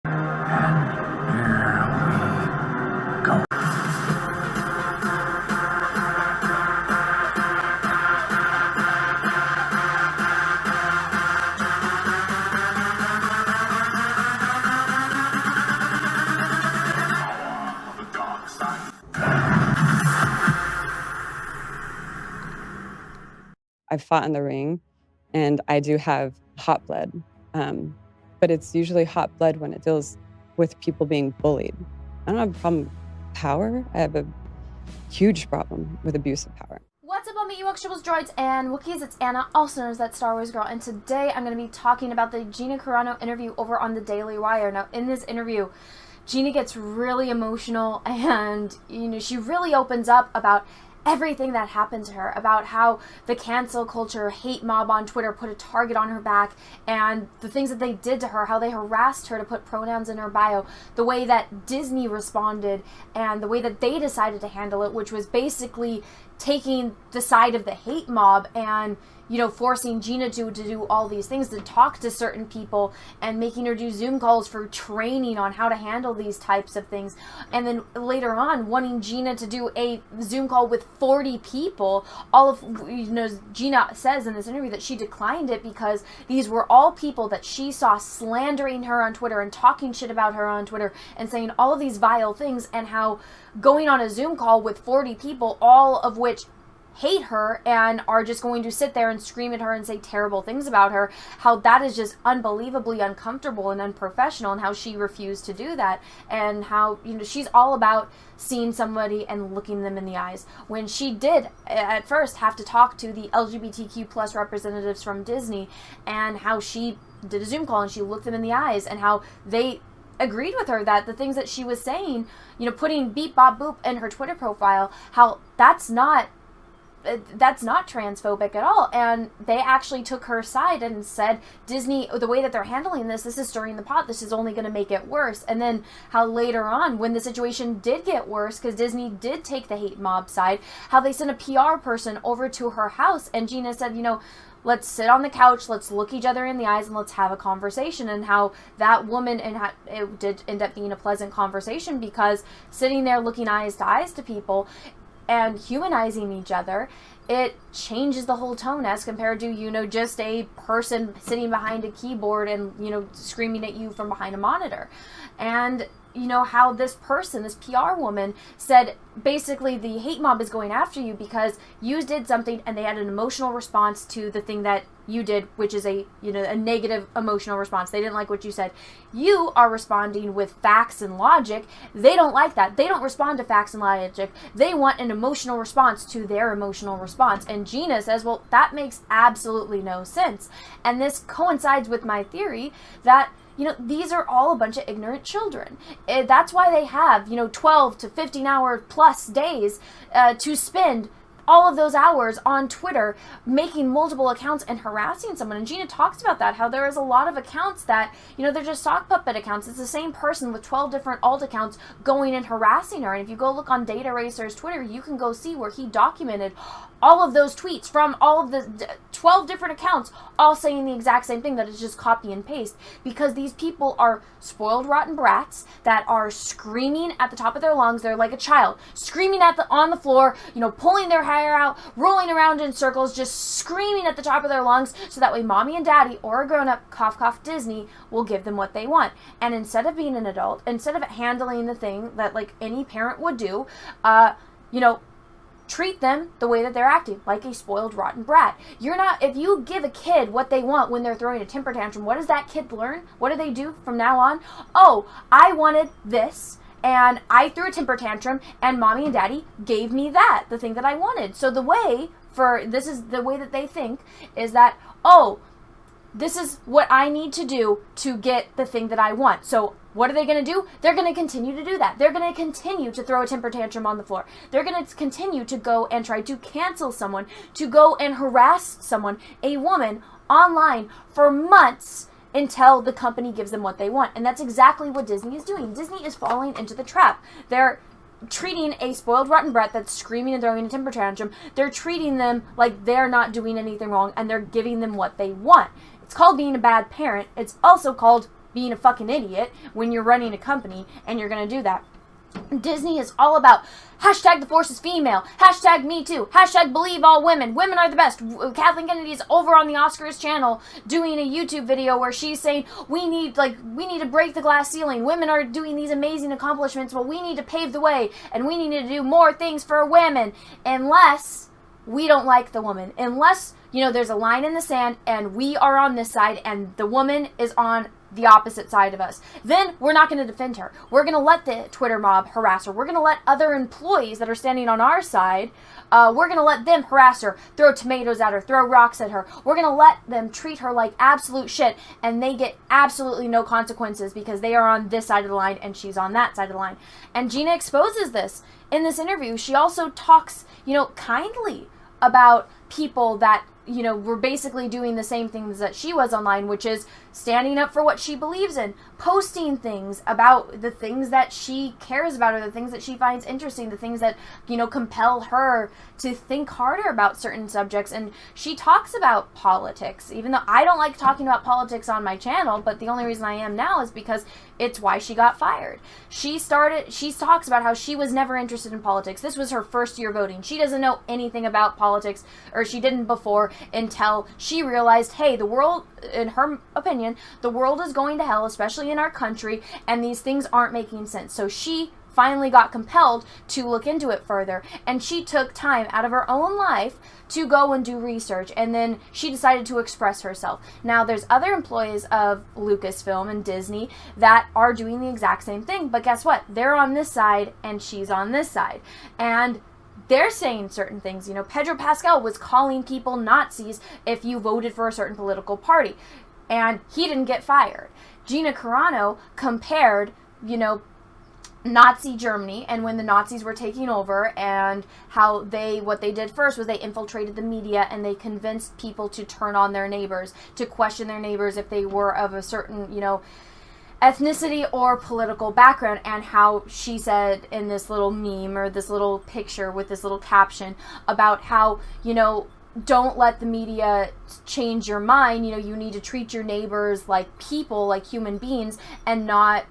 And here we go. I've fought in the ring, and I do have hot blood, but it's usually hot blood when it deals with people being bullied. I don't have a problem with power. I have a huge problem with abuse of power. What's up, all me Ewoks, Tribbles, Droids, and Wookiees? It's Anna, also known as that Star Wars girl, and today I'm going to be talking about the Gina Carano interview over on the Daily Wire. Now, in this interview, Gina gets really emotional, and, she really opens up about everything that happened to her, about how the cancel culture hate mob on Twitter put a target on her back, and the things that they did to her, how they harassed her to put pronouns in her bio, the way that Disney responded, and the way that they decided to handle it, which was basically taking the side of the hate mob and, forcing Gina to do all these things, to talk to certain people and making her do Zoom calls for training on how to handle these types of things. And then later on, wanting Gina to do a Zoom call with 40 people. All of, Gina says in this interview that she declined it because these were all people that she saw slandering her on Twitter and talking shit about her on Twitter and saying all of these vile things, and how going on a Zoom call with 40 people, all of which hate her and are just going to sit there and scream at her and say terrible things about her, how that is just unbelievably uncomfortable and unprofessional, and how she refused to do that, and how, she's all about seeing somebody and looking them in the eyes, when she did at first have to talk to the LGBTQ plus representatives from Disney, and how she did a Zoom call and she looked them in the eyes, and how they agreed with her that the things that she was saying, putting beep bop boop in her Twitter profile, how that's not transphobic at all. And they actually took her side and said, Disney, the way that they're handling this is stirring the pot. This is only going to make it worse. And then how later on, when the situation did get worse, because Disney did take the hate mob side, how they sent a PR person over to her house, and Gina said, let's sit on the couch, let's look each other in the eyes, and let's have a conversation. And how that woman, and how it did end up being a pleasant conversation, because sitting there looking eyes to eyes to people and humanizing each other, it changes the whole tone as compared to, just a person sitting behind a keyboard and, screaming at you from behind a monitor. And, how this person, this PR woman, said basically the hate mob is going after you because you did something and they had an emotional response to the thing that you did, which is a negative emotional response. They didn't like what you said. You are responding with facts and logic. They don't like that. They don't respond to facts and logic. They want an emotional response to their emotional response. And Gina says, well, that makes absolutely no sense. And this coincides with my theory that these are all a bunch of ignorant children. That's why they have, 12 to 15-hour plus days to spend all of those hours on Twitter making multiple accounts and harassing someone. And Gina talks about that, how there is a lot of accounts that, they're just sock puppet accounts. It's the same person with 12 different alt accounts going and harassing her. And if you go look on Data Racer's Twitter, you can go see where he documented all of those tweets from all of the 12 different accounts, all saying the exact same thing, that it's just copy and paste, because these people are spoiled, rotten brats that are screaming at the top of their lungs. They're like a child, screaming on the floor, pulling their hair out, rolling around in circles, just screaming at the top of their lungs, so that way mommy and daddy, or a grown-up, cough cough Disney, will give them what they want. And instead of being an adult, instead of handling the thing that like any parent would do, treat them the way that they're acting, like a spoiled, rotten brat. If you give a kid what they want when they're throwing a temper tantrum, what does that kid learn? What do they do from now on? Oh, I wanted this, and I threw a temper tantrum, and mommy and daddy gave me that, the thing that I wanted. So this is the way that they think, is that, oh, this is what I need to do to get the thing that I want. So what are they going to do? They're going to continue to do that. They're going to continue to throw a temper tantrum on the floor. They're going to continue to go and try to cancel someone, to go and harass someone, a woman, online for months, until the company gives them what they want. And that's exactly what Disney is doing. Disney is falling into the trap. They're treating a spoiled, rotten brat that's screaming and throwing a temper tantrum, they're treating them like they're not doing anything wrong, and they're giving them what they want. It's called being a bad parent. It's also called being a fucking idiot when you're running a company and you're going to do that. Disney is all about hashtag the force is female, hashtag me too, hashtag believe all women, women are the best. Kathleen Kennedy is over on the Oscars channel doing a YouTube video where she's saying we need to break the glass ceiling, women are doing these amazing accomplishments, but we need to pave the way and we need to do more things for women, unless we don't like the woman, unless there's a line in the sand and we are on this side and the woman is on the opposite side of us. Then we're not going to defend her. We're going to let the Twitter mob harass her. We're going to let other employees that are standing on our side, we're going to let them harass her, throw tomatoes at her, throw rocks at her. We're going to let them treat her like absolute shit, and they get absolutely no consequences because they are on this side of the line and she's on that side of the line. And Gina exposes this in this interview. She also talks, kindly about people that were basically doing the same things that she was online, which is standing up for what she believes in, posting things about the things that she cares about or the things that she finds interesting, the things that, compel her to think harder about certain subjects. And she talks about politics, even though I don't like talking about politics on my channel, but the only reason I am now is because it's why she got fired. She talks about how she was never interested in politics. This was her first year voting. She doesn't know anything about politics, or she didn't before, until she realized, hey, the world, in her opinion, the world is going to hell, especially in our country, and these things aren't making sense. So she finally got compelled to look into it further, and she took time out of her own life to go and do research, and then she decided to express herself. Now, there's other employees of Lucasfilm and Disney that are doing the exact same thing, but guess what? They're on this side, and she's on this side. And they're saying certain things. Pedro Pascal was calling people Nazis if you voted for a certain political party, and he didn't get fired. Gina Carano compared, Nazi Germany and when the Nazis were taking over, and how what they did first was they infiltrated the media and they convinced people to turn on their neighbors, to question their neighbors if they were of a certain, ethnicity or political background. And how she said in this little meme or this little picture with this little caption about how, don't let the media change your mind. You need to treat your neighbors like people, like human beings, and not,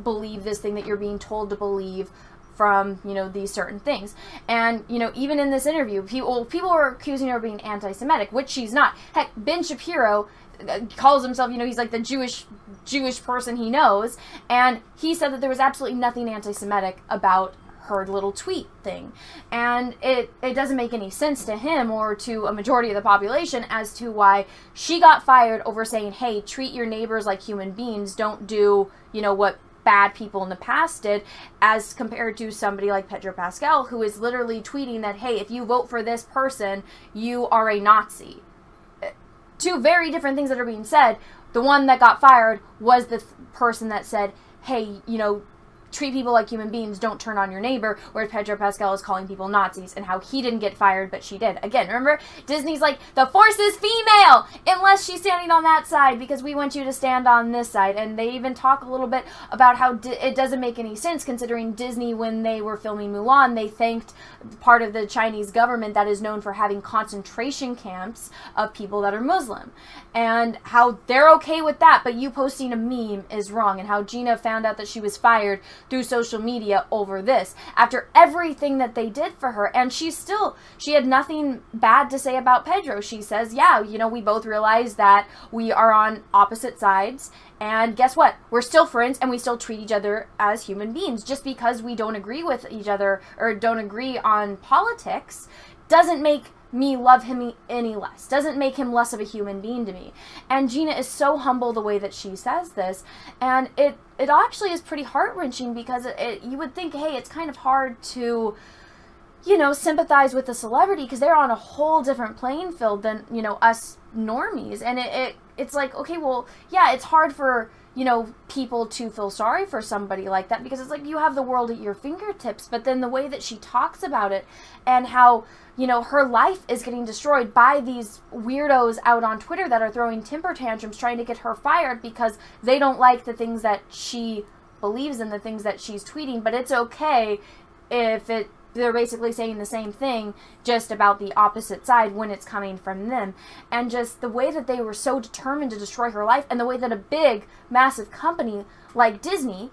believe this thing that you're being told to believe from, these certain things. And, even in this interview, people were accusing her of being anti-Semitic, which she's not. Heck, Ben Shapiro calls himself, he's like the Jewish person he knows, and he said that there was absolutely nothing anti-Semitic about her little tweet thing. And it doesn't make any sense to him or to a majority of the population as to why she got fired over saying, hey, treat your neighbors like human beings, don't do, what bad people in the past did, as compared to somebody like Pedro Pascal, who is literally tweeting that, hey, if you vote for this person, you are a Nazi. Two very different things that are being said. The one that got fired was the person that said, hey, treat people like human beings, don't turn on your neighbor, whereas Pedro Pascal is calling people Nazis, and how he didn't get fired, but she did. Again, remember, Disney's like, the force is female, unless she's standing on that side, because we want you to stand on this side. And they even talk a little bit about how it doesn't make any sense, considering Disney, when they were filming Mulan, they thanked part of the Chinese government that is known for having concentration camps of people that are Muslim, and how they're okay with that, but you posting a meme is wrong, and how Gina found out that she was fired through social media over this, after everything that they did for her. And she had nothing bad to say about Pedro. She says, yeah, we both realize that we are on opposite sides, and guess what? We're still friends, and we still treat each other as human beings. Just because we don't agree with each other or don't agree on politics doesn't make me love him any less, doesn't make him less of a human being to me. And Gina is so humble the way that she says this, and it actually is pretty heart-wrenching, because you would think, hey, it's kind of hard to, sympathize with a celebrity because they're on a whole different playing field than, us normies. And it's like, okay, well, yeah, it's hard for, people to feel sorry for somebody like that, because it's like you have the world at your fingertips. But then the way that she talks about it, and how, her life is getting destroyed by these weirdos out on Twitter that are throwing temper tantrums trying to get her fired because they don't like the things that she believes in, the things that she's tweeting. But it's okay if they're basically saying the same thing, just about the opposite side when it's coming from them. And just the way that they were so determined to destroy her life, and the way that a big, massive company like Disney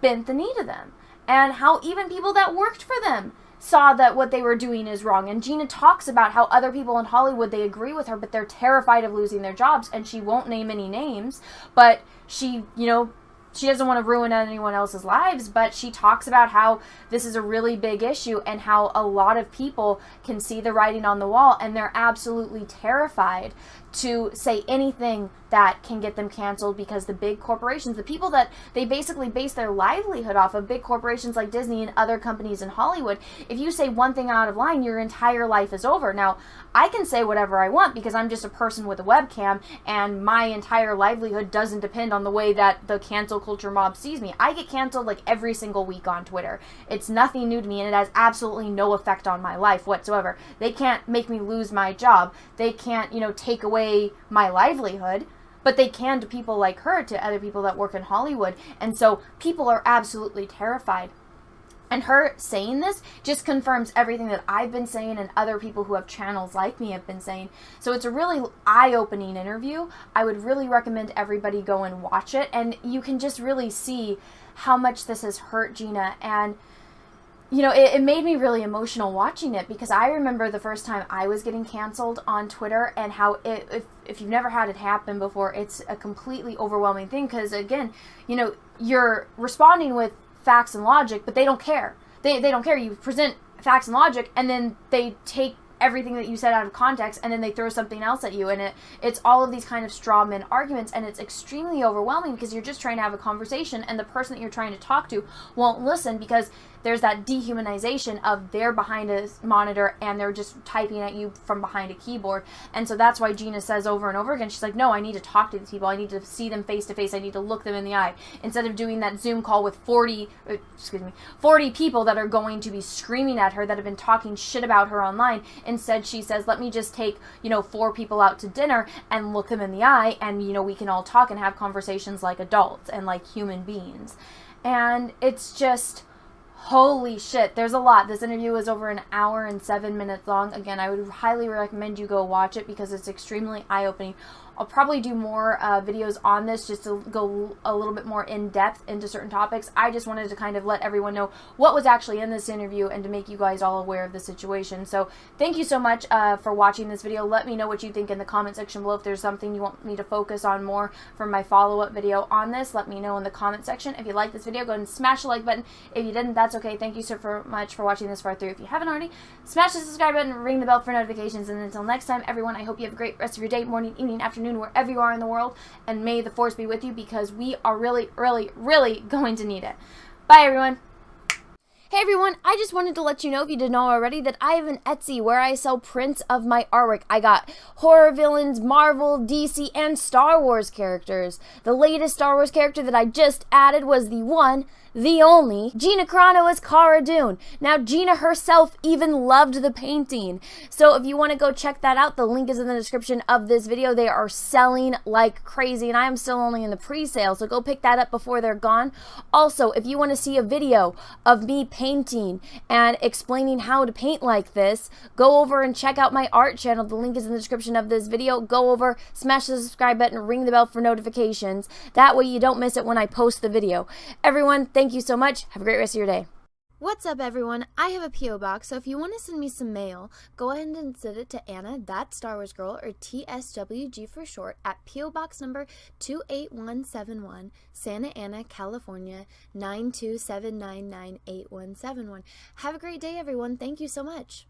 bent the knee to them. And how even people that worked for them saw that what they were doing is wrong. And Gina talks about how other people in Hollywood, they agree with her, but they're terrified of losing their jobs. And she won't name any names, but she, you know, she doesn't want to ruin anyone else's lives, but she talks about how this is a really big issue and how a lot of people can see the writing on the wall, and they're absolutely terrified to say anything that can get them canceled, because the big corporations, the people that they basically base their livelihood off of, big corporations like Disney and other companies in Hollywood, if you say one thing out of line, your entire life is over. Now, I can say whatever I want because I'm just a person with a webcam, and my entire livelihood doesn't depend on the way that the cancel culture mob sees me. I get canceled like every single week on Twitter. It's nothing new to me, and it has absolutely no effect on my life whatsoever. They can't make me lose my job. They can't, you know, take away my livelihood, but they can to people like her, to other people that work in Hollywood. And so people are absolutely terrified. And her saying this just confirms everything that I've been saying and other people who have channels like me have been saying. So it's a really eye-opening interview. I would really recommend everybody go and watch it, and you can just really see how much this has hurt Gina. And you know, it made me really emotional watching it, because I remember the first time I was getting canceled on Twitter, and how if you've never had it happen before, it's a completely overwhelming thing, because again, you know, you're responding with facts and logic, but they don't care. They don't care. You present facts and logic, and then they take everything that you said out of context, and then they throw something else at you, and it's all of these kind of straw man arguments, and it's extremely overwhelming, because you're just trying to have a conversation, and the person that you're trying to talk to won't listen, because there's that dehumanization of they're behind a monitor and they're just typing at you from behind a keyboard. And so that's why Gina says over and over again, she's like, no, I need to talk to these people. I need to see them face to face. I need to look them in the eye. Instead of doing that Zoom call with 40 people that are going to be screaming at her, that have been talking shit about her online. Instead, she says, let me just take, you know, 4 people out to dinner and look them in the eye, and, you know, we can all talk and have conversations like adults and like human beings. And it's just, holy shit, there's a lot. This interview is over an hour and 7 minutes long. Again, I would highly recommend you go watch it, because it's extremely eye-opening. I'll probably do more videos on this, just to go a little bit more in depth into certain topics. I just wanted to kind of let everyone know what was actually in this interview, and to make you guys all aware of the situation. So thank you so much for watching this video. Let me know what you think in the comment section below. If there's something you want me to focus on more for my follow-up video on this, let me know in the comment section. If you like this video, go ahead and smash the like button. If you didn't, that's okay. Thank you so much for watching this far through. If you haven't already, smash the subscribe button, ring the bell for notifications, and until next time, everyone, I hope you have a great rest of your day, morning, evening, afternoon, wherever you are in the world, and may the force be with you, because we are really, really, really going to need it. Bye, everyone. Hey everyone, I just wanted to let you know, if you didn't know already, that I have an Etsy where I sell prints of my artwork. I got horror villains, Marvel, DC, and Star Wars characters. The latest Star Wars character that I just added was the one, the only, Gina Carano as Cara Dune. Now, Gina herself even loved the painting. So if you want to go check that out, the link is in the description of this video. They are selling like crazy, and I am still only in the pre-sale, so go pick that up before they're gone. Also, if you want to see a video of me painting and explaining how to paint like this, go over and check out my art channel. The link is in the description of this video. Go over, smash the subscribe button, ring the bell for notifications. That way you don't miss it when I post the video. Everyone, thank you so much. Have a great rest of your day. What's up, everyone? I have a P.O. box, so if you want to send me some mail, go ahead and send it to Anna, that Star Wars girl, or TSWG for short, at P.O. Box number 28171, Santa Ana, California, 927998171. Have a great day, everyone. Thank you so much.